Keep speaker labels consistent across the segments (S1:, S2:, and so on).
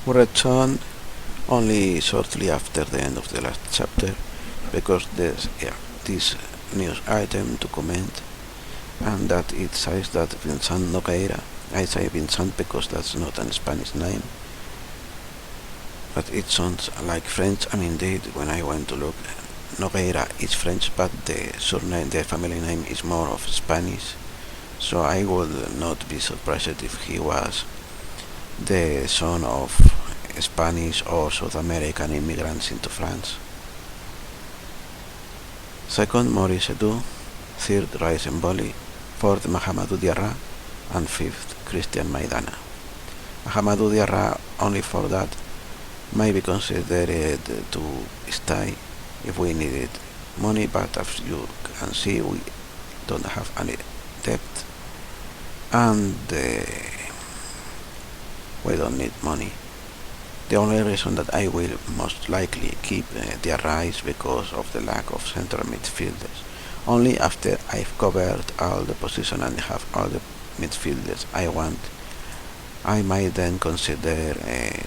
S1: We returned only shortly after the end of the last chapter because this news item document and that it says that Vincent Nogueira. I say Vincent because that's not a Spanish name, but it sounds like French, and indeed when I went to look, Nogueira is French, but the surname, the family name is more of Spanish, so I would not be surprised if he was the son of Spanish or South American immigrants into France. Second, Maurice Edu. Third, Rais Mboli. Fourth, Mahamadou Diarra. And fifth, Christian Maidana. Mahamadou Diarra, only for that, may be considered to stay if we needed money, but as you can see, we don't have any debt, and we don't need money. The only reason that I will most likely keep Diarra is because of the lack of central midfielders. Only after I've covered all the positions and have all the midfielders I want, I might then consider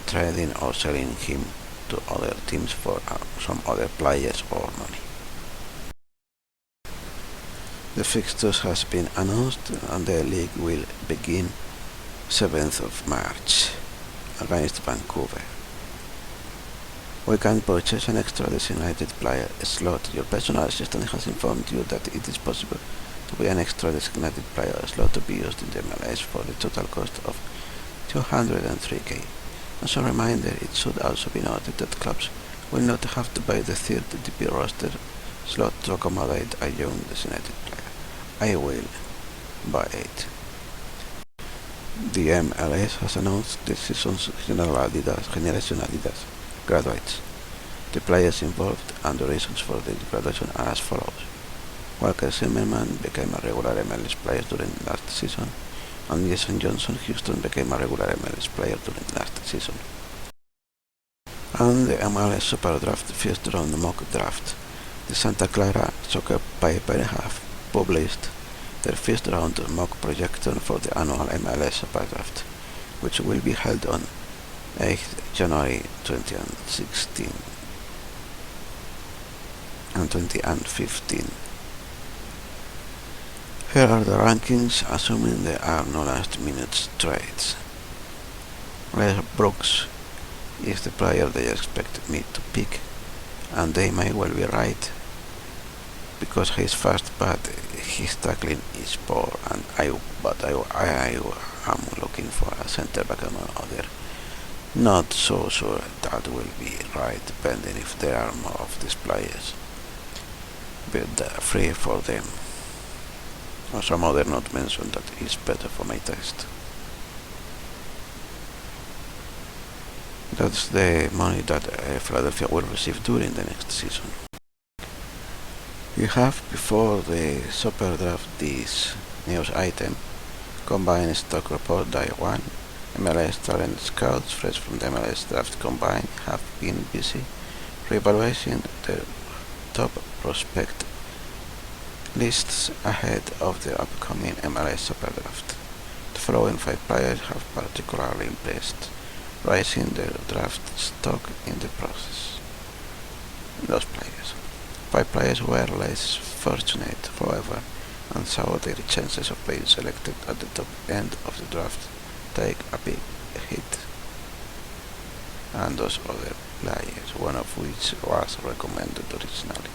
S1: trading or selling him to other teams for some other players or money. The fixtures has been announced and the league will begin 7th of March against Vancouver. We can purchase an extra designated player slot. Your personal assistant has informed you that it is possible to buy an extra designated player slot to be used in the MLS for the total cost of $203K. As a reminder, it should also be noted that clubs will not have to buy the third DP roster slot to accommodate a young designated player. I will buy it. The MLS has announced this season's Generation Adidas graduates. The players involved and the reasons for the graduation are as follows. Walker Zimmerman became a regular MLS player during last season, and Jason Johnson Houston became a regular MLS player during last season. And the MLS Superdraft first round mock draft. The Santa Clara Soccer paper have published their first round mock projection for the annual MLS Superdraft, which will be held on 8th January 2016 and 2015. Here are the rankings, assuming there are no last-minute trades. Les Brooks is the player they expect me to pick, and they may well be right, because he's fast, but his tackling is poor, and I am looking for a center back among other. Not so sure that will be right, depending if there are more of these players, but free for them, or some other not mentioned that is better for my taste. That's the money that Philadelphia will receive during the next season. You have before the Superdraft this news item: Combine Stock Report Day 1. MLS talent scouts fresh from the MLS Draft Combine have been busy reevaluating their top prospect lists ahead of the upcoming MLS Superdraft. The following 5 players have particularly impressed, raising their draft stock in the process. Those players. 5 players were less fortunate, however, and saw their chances of being selected at the top end of the draft take a big hit. And those other players, one of which was recommended originally.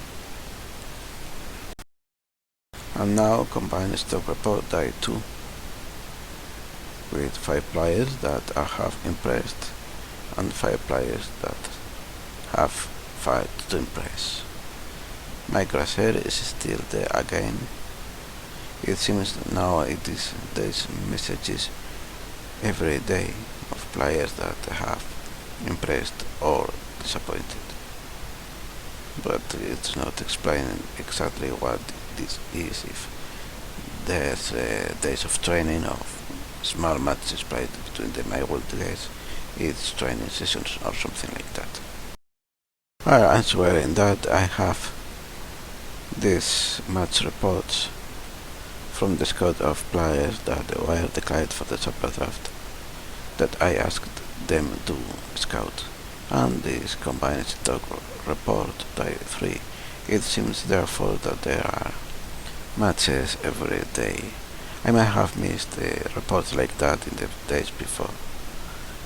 S1: And now Combine Stock Report Day 2 with 5 players that have impressed and 5 players that have failed to impress. Mike Grasser is still there again. It seems nowadays there's messages every day of players that have impressed or disappointed, but it's not explaining exactly what this is. If there's days of training of small matches played between them, I would guess it's training sessions or something like that. While answering that, I have these match reports from the squad of players that were declared for the Superdraft that I asked them to scout, and this combined stock report by 3. It seems therefore that there are matches every day. I might have missed reports like that in the days before,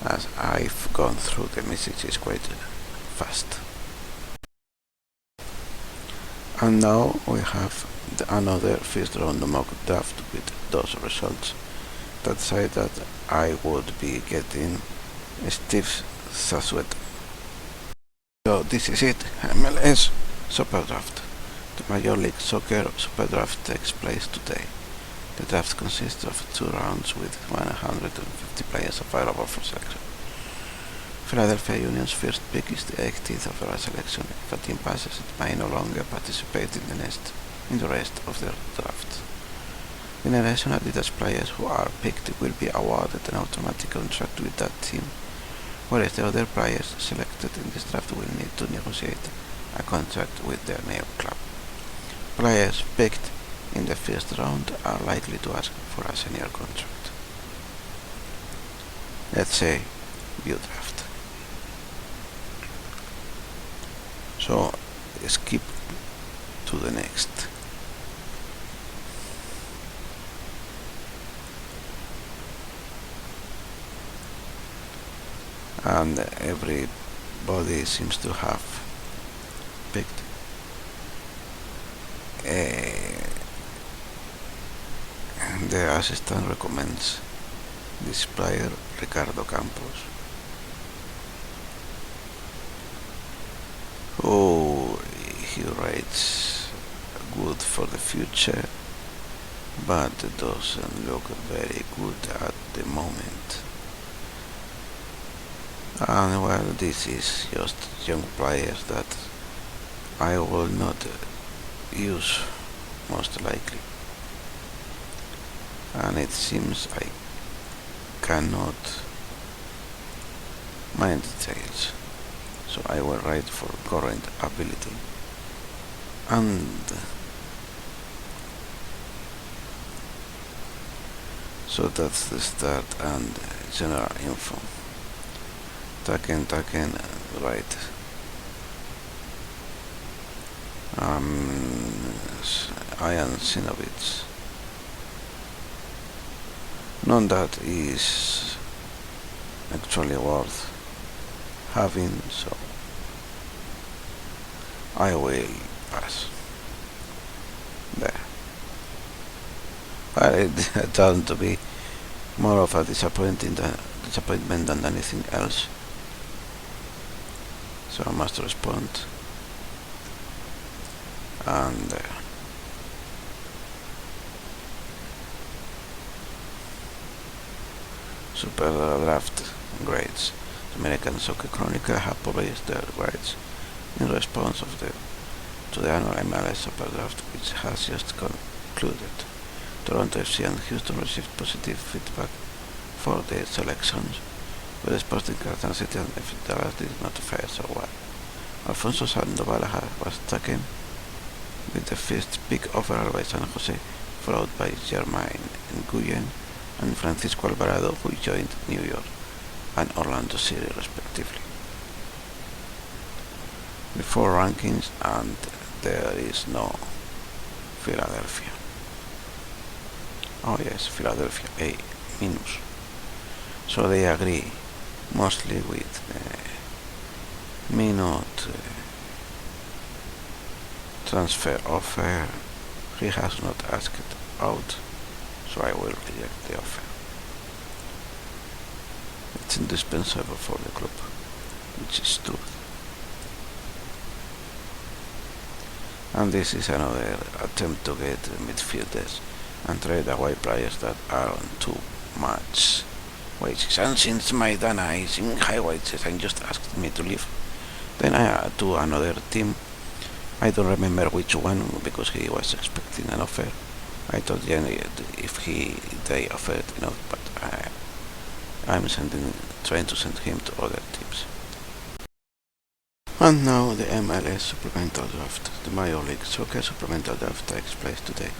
S1: as I've gone through the messages quite fast. And now we have another first round mock draft with those results that say that I would be getting Steve Sassuet. So this is it, MLS Superdraft. The Major League Soccer Superdraft takes place today. The draft consists of 2 rounds with 150 players available for selection. Philadelphia Union's first pick is the 18th overall selection. If a team passes, it may no longer participate in the rest of the draft. International Adidas players who are picked will be awarded an automatic contract with that team, whereas the other players selected in this draft will need to negotiate a contract with their new club. Players picked in the first round are likely to ask for a senior contract. Let's say view draft. So skip to the next. And everybody seems to have picked the assistant recommends this player, Ricardo Campos, who he rates good for the future, but doesn't look very good at the moment. And well, this is just young players that I will not use most likely, and it seems I cannot mind details, so I will write for current ability, and so that's the start and general info. Taken, right. Ian Sinovich. None that is actually worth having, so I will pass. There. But it turned to be more of a disappointment than anything else. So I must respond. And Superdraft grades. The American Soccer Chronicle have published their grades in response to the annual MLS Superdraft, which has just concluded. Toronto FC and Houston received positive feedback for their selections, but Sporting Cartagena City and FC Dallas did not fare so well. Alfonso Sandoval was taken with the first pick overall by San Jose, followed by Jermaine Nguyen and Francisco Alvarado, who joined New York and Orlando City respectively. The 4 rankings, and there is no Philadelphia. Oh yes, Philadelphia A minus. So they agree mostly with me not transfer offer. He has not asked out, so I will reject the offer. It's indispensable for the club, which is true. And this is another attempt to get midfielders and trade away players that are on too much wages. And since Maidana is in high wages and just asked me to leave, then I to another team. I don't remember which one, because he was expecting an offer. I told Jenny if they offered enough, but I'm trying to send him to other teams. And now the MLS Supplemental Draft. The Major League Soccer Supplemental Draft takes place today.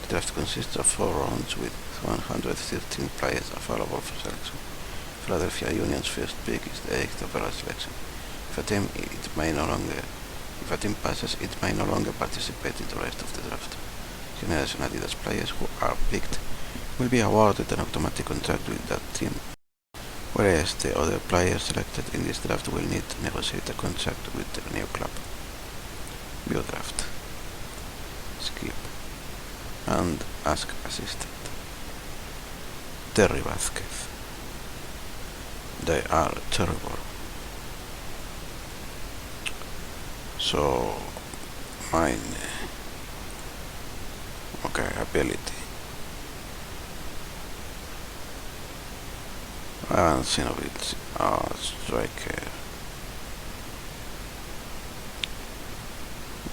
S1: The draft consists of 4 rounds with 113 players available for selection. Philadelphia Union's first pick is the 8th overall selection. If a team passes, it may no longer participate in the rest of the draft. Generation Adidas players who are picked will be awarded an automatic contract with that team, whereas the other players selected in this draft will need to negotiate a contract with their new club. View draft. Skip. And ask assistant. Terry Vázquez. They are terrible. So, mine. Okay, ability. And Sinovic, striker.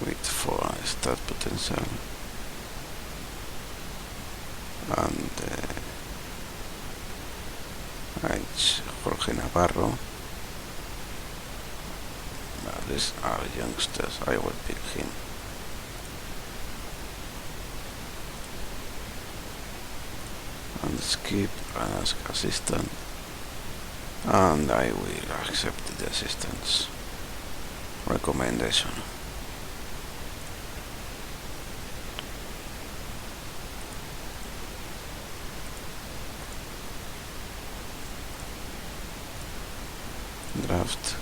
S1: With 4 stat potential. And it's Jorge Navarro. These are youngsters, I will pick him. And skip and ask assistant. And I will accept the assistant's recommendation. Draft,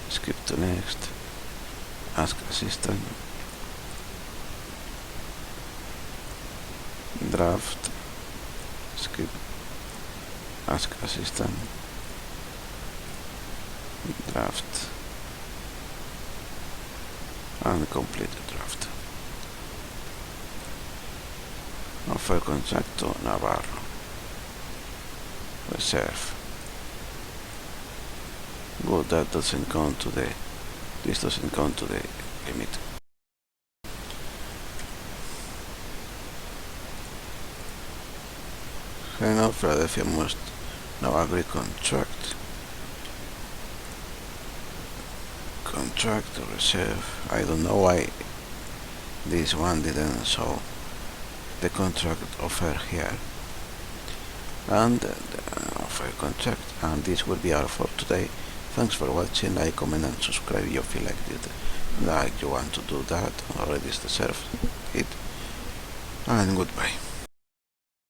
S1: skip to next, ask assistant, draft, skip, ask assistant, draft, and complete the draft. Offer contract to Navarro, reserve. Well, that doesn't count to the, this doesn't count to the limit. Now Philadelphia must now agree contract to reserve. I don't know why this one didn't show the contract offer here. And the offer contract, and this will be all for today. Thanks for watching. Like, comment and subscribe if you feel like you want to do that, already deserve it. And goodbye.